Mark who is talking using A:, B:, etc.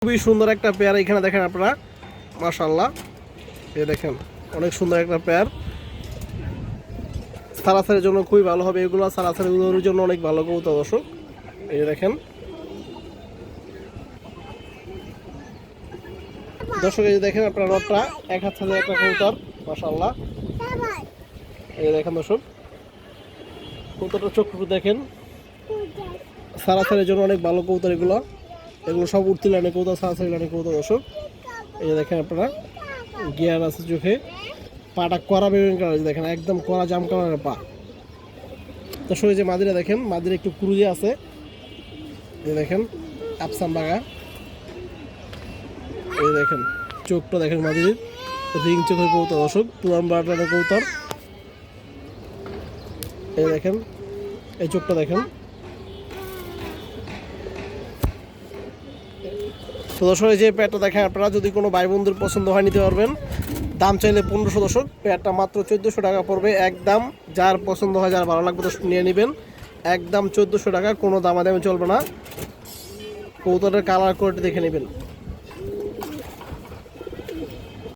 A: খুবই সুন্দর একটা পেয়ার এখানে দেখেন আপনারা, মাশাআল্লাহ। এই দেখেন অনেক সুন্দর একটা পেয়ার, সারাসারের জন্য খুবই ভালো হবে এগুলো, সারাসারের জন্য অনেক ভালো কবুতর দর্শক। এই দেখেন দর্শক, এই দেখেন আপনার নটটা এক হাত সাথে একটা কবুতর, মাশাআল্লাহ। এই দেখেন দর্শক কবুতরটা চোখটুকু দেখেন, সারাসারের জন্য অনেক ভালো কবুতর এগুলো, এগুলো সব উঠতি লাইনে কবুতর, সারাসারি লাইনে কবুতর দর্শক। এই যে দেখেন আপনারা গিয়ার আছে চোখে, পাটা কড়া বেগুনি কালার, দেখেন একদম কড়া জাম কালারের পা দর্শক। এই যে মাদিরা দেখেন, মাদিরা একটু ক্রুজে আছে, এই দেখেন আপসাম বাগা। এই দেখেন চোখটা দেখেন মাদির, রিং চোখের কবুতর দর্শক, পুরান বাটার কবুতর। এই দেখেন এই চোখটা দেখেন। তো দর্শক এই যে পেয়ারটা দেখেন আপনারা, যদি কোনো ভাই বন্ধুর পছন্দ হয় নিতে পারবেন। দাম চাইলে 1500 দর্শক, পেয়ারটা মাত্র 1400 টাকা পড়বে একদম। যার পছন্দ হয়, যার ভালো লাগবে দর্শক নিয়ে নেবেন, একদম 1400 টাকা, কোনো দামাদামি চলবে না। কবুতরের কালার কোয়ালিটি দেখে নেবেন।